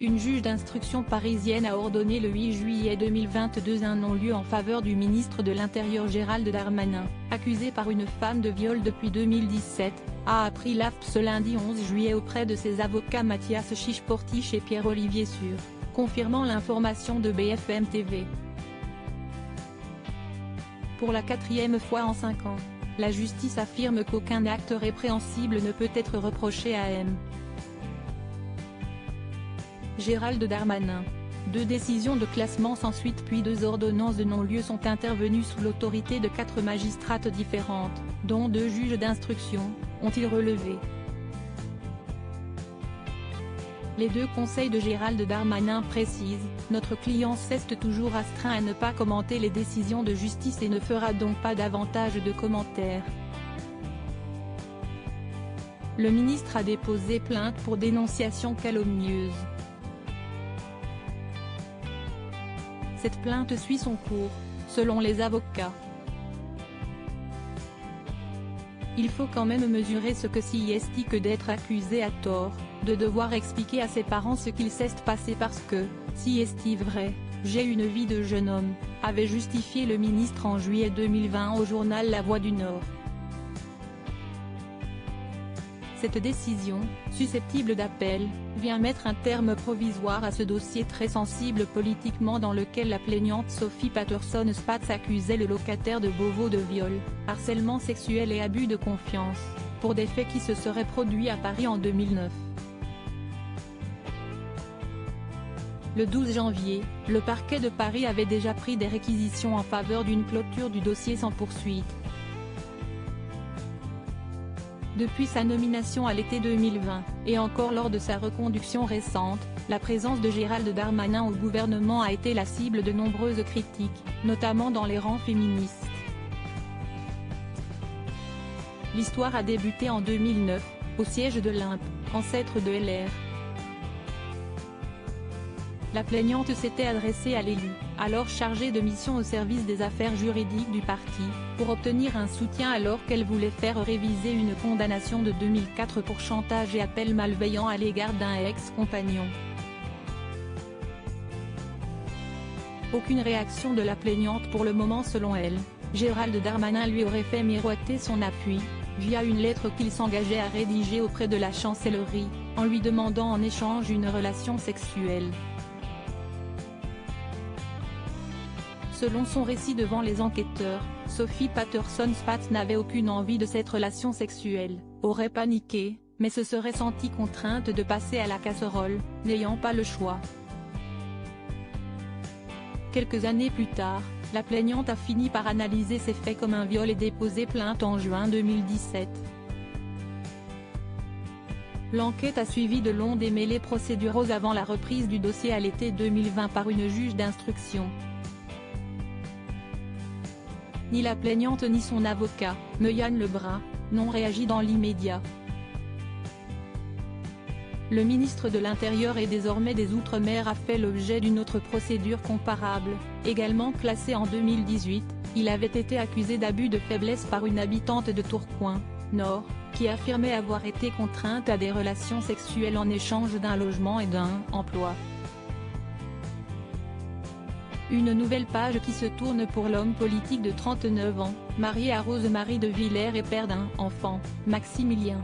Une juge d'instruction parisienne a ordonné le 8 juillet 2022 un non-lieu en faveur du ministre de l'Intérieur Gérald Darmanin, accusé par une femme de viol depuis 2017, a appris l'AFP ce lundi 11 juillet auprès de ses avocats Mathias Chichportich et Pierre-Olivier Sur, confirmant l'information de BFM TV. Pour la 4e fois en 5 ans, la justice affirme qu'aucun acte répréhensible ne peut être reproché à M. Gérald Darmanin. 2 décisions de classement sans suite puis 2 ordonnances de non-lieu sont intervenues sous l'autorité de 4 magistrates différentes, dont 2 juges d'instruction, ont-ils relevé. Les 2 conseils de Gérald Darmanin précisent « Notre client reste toujours astreint à ne pas commenter les décisions de justice et ne fera donc pas davantage de commentaires ». Le ministre a déposé plainte pour dénonciation calomnieuse. Cette plainte suit son cours, selon les avocats. Il faut quand même mesurer ce que s'y est que d'être accusé à tort, de devoir expliquer à ses parents ce qu'il s'est passé parce que, si est vrai, j'ai une vie de jeune homme, avait justifié le ministre en juillet 2020 au journal La Voix du Nord. Cette décision, susceptible d'appel, vient mettre un terme provisoire à ce dossier très sensible politiquement dans lequel la plaignante Sophie Patterson-Spatz accusait le locataire de Beauvau de viol, harcèlement sexuel et abus de confiance, pour des faits qui se seraient produits à Paris en 2009. Le 12 janvier, le parquet de Paris avait déjà pris des réquisitions en faveur d'une clôture du dossier sans poursuite. Depuis sa nomination à l'été 2020, et encore lors de sa reconduction récente, la présence de Gérald Darmanin au gouvernement a été la cible de nombreuses critiques, notamment dans les rangs féministes. L'histoire a débuté en 2009, au siège de l'Imp, ancêtre de LR. La plaignante s'était adressée à l'élu, alors chargé de mission au service des affaires juridiques du parti, pour obtenir un soutien alors qu'elle voulait faire réviser une condamnation de 2004 pour chantage et appel malveillant à l'égard d'un ex-compagnon. Aucune réaction de la plaignante pour le moment selon elle. Gérald Darmanin lui aurait fait miroiter son appui, via une lettre qu'il s'engageait à rédiger auprès de la chancellerie, en lui demandant en échange une relation sexuelle. Selon son récit devant les enquêteurs, Sophie Patterson-Spatz n'avait aucune envie de cette relation sexuelle, aurait paniqué, mais se serait sentie contrainte de passer à la casserole, n'ayant pas le choix. Quelques années plus tard, la plaignante a fini par analyser ces faits comme un viol et déposer plainte en juin 2017. L'enquête a suivi de longs démêlés procéduraux avant la reprise du dossier à l'été 2020 par une juge d'instruction. Ni la plaignante ni son avocat, Meuane Lebrun, n'ont réagi dans l'immédiat. Le ministre de l'Intérieur et désormais des Outre-mer a fait l'objet d'une autre procédure comparable, également classée en 2018, il avait été accusé d'abus de faiblesse par une habitante de Tourcoing, Nord, qui affirmait avoir été contrainte à des relations sexuelles en échange d'un logement et d'un « emploi ». Une nouvelle page qui se tourne pour l'homme politique de 39 ans, marié à Rose-Marie de Villers et père d'un enfant, Maximilien.